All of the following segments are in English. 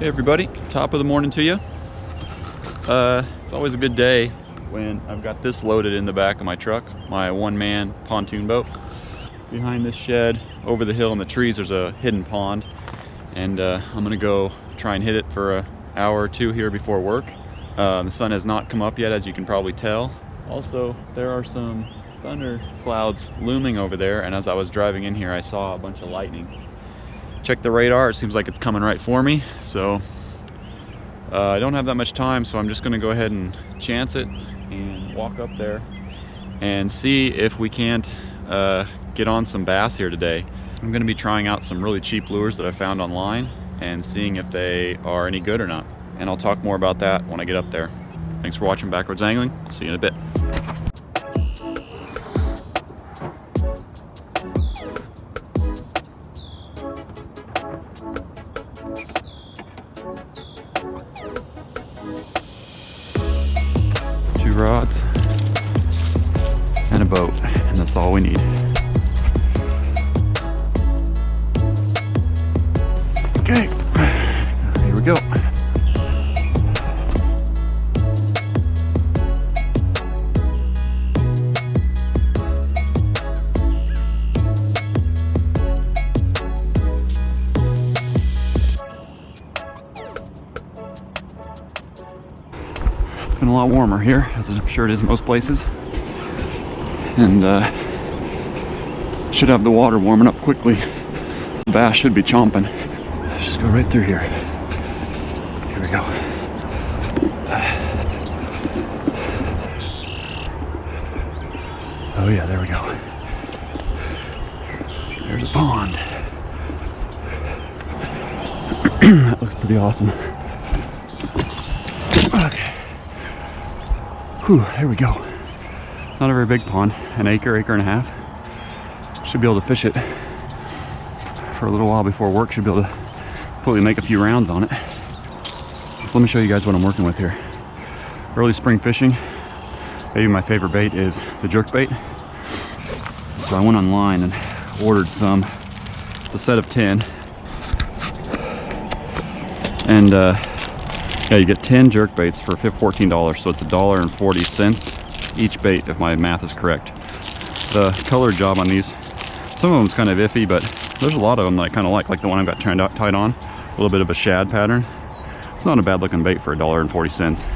Hey everybody, top of the morning to you. It's always a good day when I've got this loaded in the back of my truck, my one-man pontoon boat. Behind this shed, over the hill in the trees, there's a hidden pond, and I'm gonna go try and hit it for an hour or two here before work. The sun has not come up yet, as you can probably tell. Also, there are some thunder clouds looming over there, and as I was driving in here, I saw a bunch of lightning. Check the radar, it seems like it's coming right for me, so I don't have that much time, so I'm just gonna go ahead and chance it and walk up there and see if we can't get on some bass here today. I'm gonna be trying out some really cheap lures that I found online and seeing if they are any good or not, and I'll talk more about that when I get up there. Thanks for watching Backwards Angling. I'll see you in a bit. Rods and a boat, and that's all we need. Okay, here we go. Been a lot warmer here, as I'm sure it is most places, and should have the water warming up quickly. The bass should be chomping. Just go right through here. Here we go. Oh yeah, there we go. There's a pond. That looks pretty awesome. Okay. Whew, there we go. It's not a very big pond, an acre and a half. Should be able to fish it for a little while before work. Should be able to probably make a few rounds on it. So let me show you guys what I'm working with here. Early spring fishing, maybe my favorite bait is the jerk bait. So I went online and ordered some. It's a set of 10. And yeah, you get 10 jerk baits for $14, so it's $1.40 each bait, if my math is correct. The color job on these, some of them's kind of iffy, but there's a lot of them that I kind of like the one I've got tied on, a little bit of a shad pattern. It's not a bad looking bait for $1.40.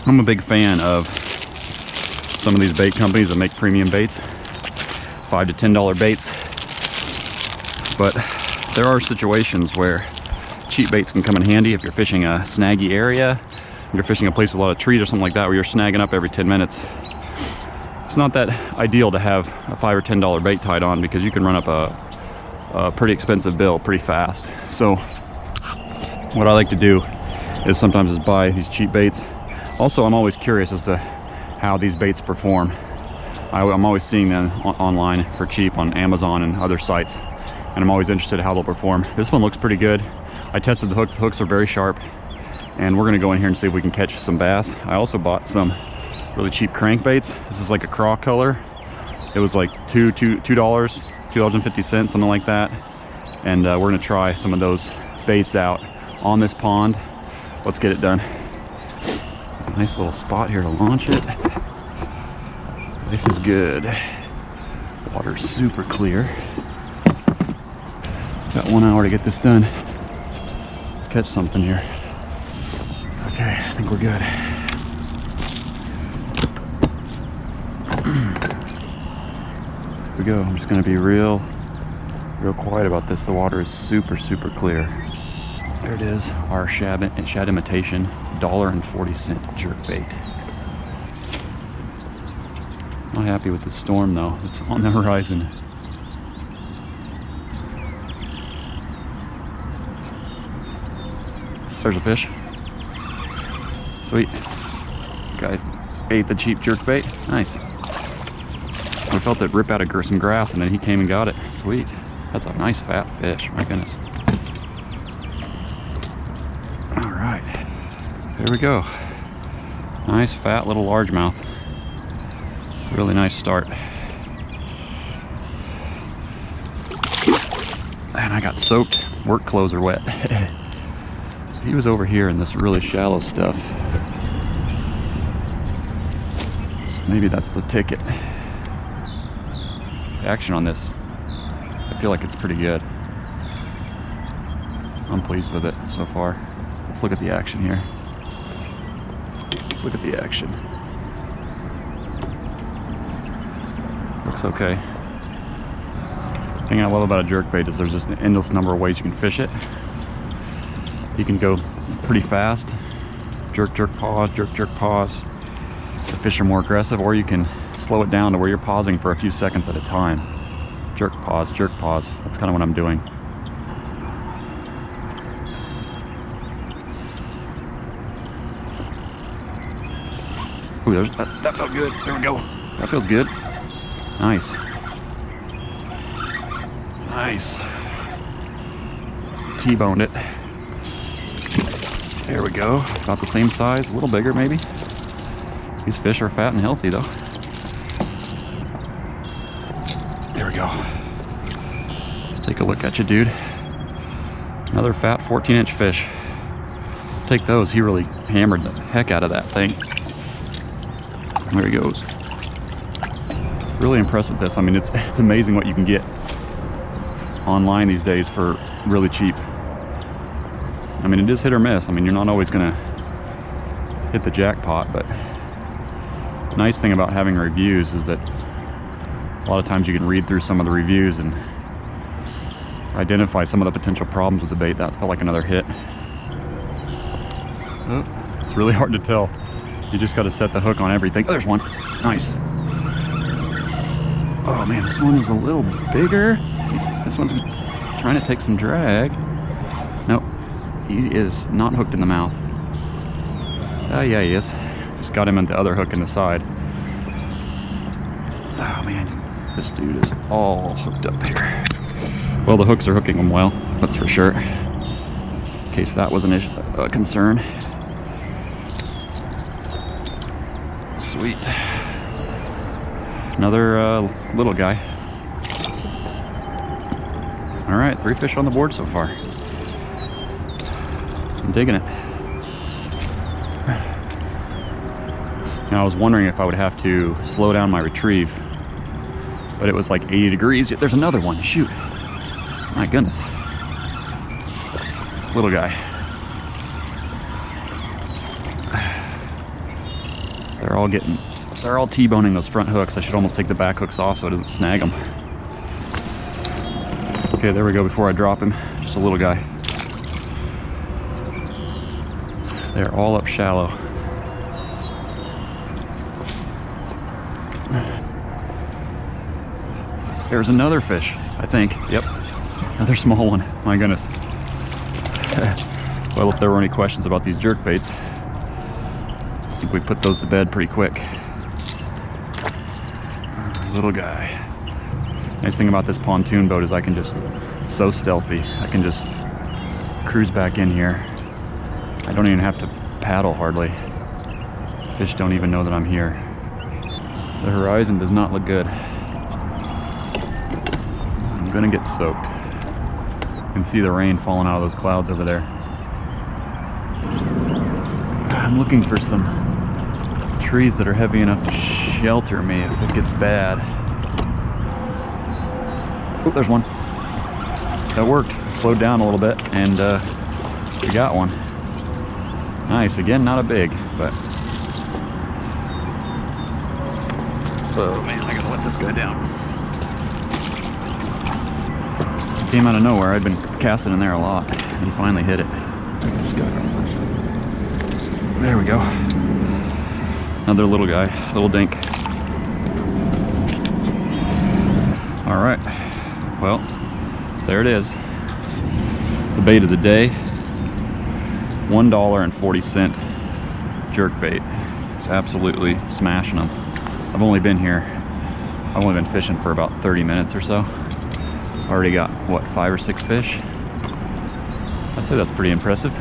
I'm a big fan of some of these bait companies that make premium baits, $5 to $10 baits, but there are situations where cheap baits can come in handy if you're fishing a snaggy area, if you're fishing a place with a lot of trees or something like that where you're snagging up every 10 minutes. It's not that ideal to have a $5 or $10 bait tied on, because you can run up a pretty expensive bill pretty fast. So what I like to do is sometimes is buy these cheap baits. Also, I'm always curious as to how these baits perform. I'm always seeing them online for cheap on Amazon and other sites, and I'm always interested in how they'll perform. This one looks pretty good. I tested the hooks. The hooks are very sharp, and we're gonna go in here and see if we can catch some bass. I also bought some really cheap crankbaits. This is like a craw color. It was like $2.50, something like that. And we're gonna try some of those baits out on this pond. Let's get it done. Nice little spot here to launch it. Life is good. Water's super clear. Got 1 hour to get this done. Let's catch something here. Okay, I think we're good. Here we go. I'm just gonna be real quiet about this. The water is super clear. There it is, our shad imitation $1.40 jerk bait. Not happy with the storm though. It's on the horizon. There's a fish. Sweet. Guy ate the cheap jerk bait. Nice. I felt it rip out of some grass, and then he came and got it. Sweet. That's a nice fat fish. My goodness. All right. Here we go. Nice fat little largemouth. Really nice start. And I got soaked work clothes are wet. So he was over here in this really shallow stuff. So maybe that's the ticket. The action on this, I feel like it's pretty good. I'm pleased with it so far. Let's look at the action here. Let's look at the action. Looks okay. The thing I love about a jerkbait is there's just an endless number of ways you can fish it. You can go pretty fast, jerk, jerk, pause, jerk, jerk, pause. The fish are more aggressive, or you can slow it down to where you're pausing for a few seconds at a time. Jerk, pause, jerk, pause. That's kind of what I'm doing. Ooh, that felt good. There we go. That feels good. Nice. Nice. T-boned it. There we go. About the same size, a little bigger maybe. These fish are fat and healthy though. There we go. Let's take a look at you, dude. Another fat 14-inch fish. Take those. He really hammered the heck out of that thing. There he goes. Really impressed with this. I mean, it's amazing what you can get online these days for really cheap. I mean, it is hit or miss. I mean, you're not always gonna hit the jackpot, but the nice thing about having reviews is that a lot of times you can read through some of the reviews and identify some of the potential problems with the bait. That felt like another hit. Oh, it's really hard to tell. You just got to set the hook on everything. Oh, there's one. Nice. Oh man, this one is a little bigger. This one's trying to take some drag. Nope, he is not hooked in the mouth. Oh yeah, he is. Just got him on the other hook in the side. Oh man, this dude is all hooked up here. Well, the hooks are hooking him well, that's for sure. In case that was a concern. Sweet. Another little guy. All right, 3 fish on the board so far. I'm digging it. Now I was wondering if I would have to slow down my retrieve, but it was like 80 degrees. There's another one, shoot. My goodness. Little guy. They're all T-boning those front hooks. I should almost take the back hooks off so it doesn't snag them. Okay, there we go before I drop him. Just a little guy. They're all up shallow. There's another fish, I think. Yep, another small one. My goodness. Well, if there were any questions about these jerk baits, I think we put those to bed pretty quick. Little guy. Nice thing about this pontoon boat is I can just, so stealthy, I can just cruise back in here. I don't even have to paddle hardly. Fish don't even know that I'm here. The horizon does not look good. I'm gonna get soaked. You can see the rain falling out of those clouds over there. I'm looking for some trees that are heavy enough to shelter me if it gets bad. Oh, there's one. That worked. Slowed down a little bit and we got one. Nice. Again, not a big, but oh man, I gotta let this guy down. Came out of nowhere. I'd been casting in there a lot. He finally hit it. There we go. Another little guy, little dink. All right, well, there it is. The bait of the day, $1.40 jerk bait. It's absolutely smashing them. I've only been fishing for about 30 minutes or so. Already got, what, 5 or 6 fish? I'd say that's pretty impressive.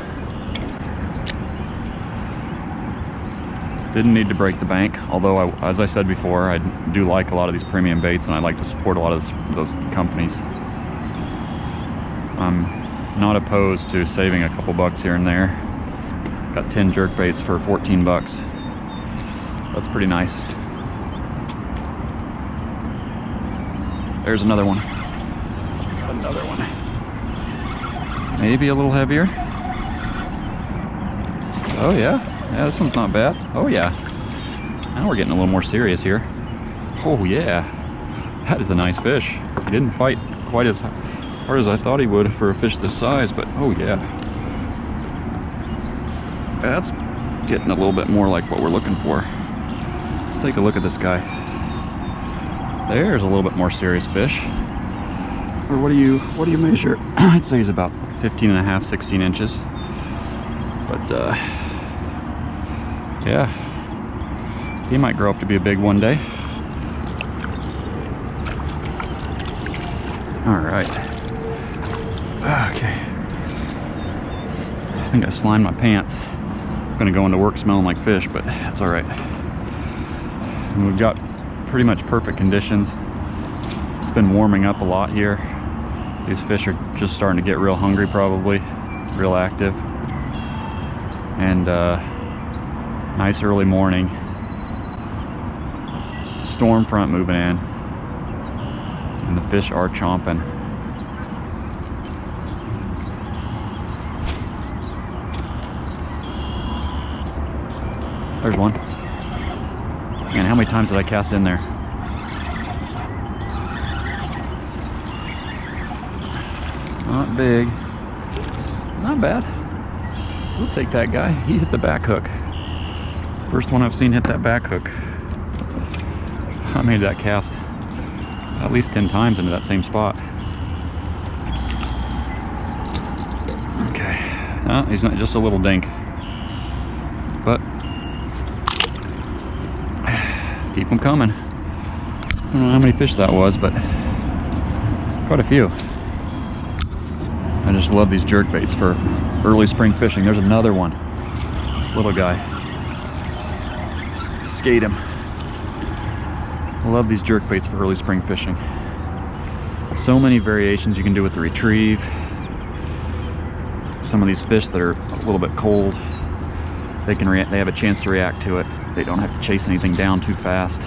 Didn't need to break the bank, although as I said before, I do like a lot of these premium baits and I like to support a lot of those companies. I'm not opposed to saving a couple bucks here and there. Got 10 jerk baits for 14 bucks. That's pretty nice. There's another one. Another one. Maybe a little heavier. Oh yeah. Yeah, this one's not bad. Oh yeah. Now we're getting a little more serious here. Oh yeah. That is a nice fish. He didn't fight quite as hard as I thought he would for a fish this size, but oh yeah. That's getting a little bit more like what we're looking for. Let's take a look at this guy. There's a little bit more serious fish. Or what do you measure? I'd say he's about 15 and a half, 16 inches. But yeah, he might grow up to be a big one day. All right. Okay. I think I slimed my pants. I'm gonna go into work smelling like fish, but that's all right. And we've got pretty much perfect conditions. It's been warming up a lot here. These fish are just starting to get real hungry, probably, real active. And nice early morning. Storm front moving in, and the fish are chomping. There's one. Man, how many times did I cast in there? Not big. It's not bad. We'll take that guy. He hit the back hook. It's the first one I've seen hit that back hook. I made that cast at least 10 times into that same spot. Okay. No, he's not, just a little dink. But keep them coming. I don't know how many fish that was, but quite a few. I just love these jerk baits for early spring fishing. There's another one. Little guy. Skate him. I love these jerk baits for early spring fishing. So many variations you can do with the retrieve. Some of these fish that are a little bit cold, they have a chance to react to it. They don't have to chase anything down too fast.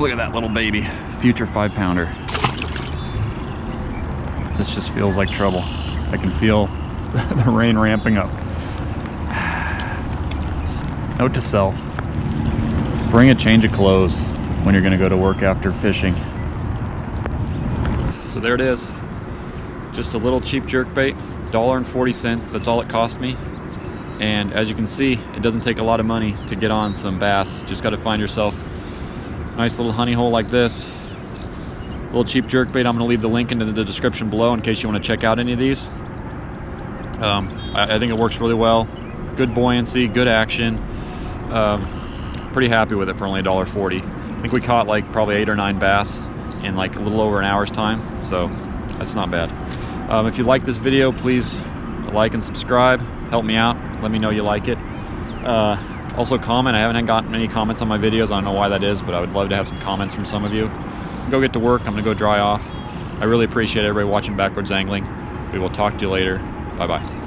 Look at that little baby, future 5-pounder. This just feels like trouble. I can feel the rain ramping up. Note to self, bring a change of clothes when you're gonna go to work after fishing. So there it is. Just a little cheap jerkbait, $1.40, that's all it cost me. And as you can see, it doesn't take a lot of money to get on some bass. Just gotta find yourself a nice little honey hole like this. A little cheap jerkbait. I'm gonna leave the link into the description below in case you wanna check out any of these. I think it works really well. Good buoyancy, good action. Pretty happy with it for only $1.40. I think we caught like probably 8 or 9 bass in like a little over an hour's time, so that's not bad. If you like this video, please like and subscribe. Help me out. Let me know you like it. Also comment. I haven't gotten any comments on my videos. I don't know why that is, but I would love to have some comments from some of you. Go get to work. I'm gonna go dry off. I really appreciate everybody watching Backwards Angling. We will talk to you later. Bye-bye.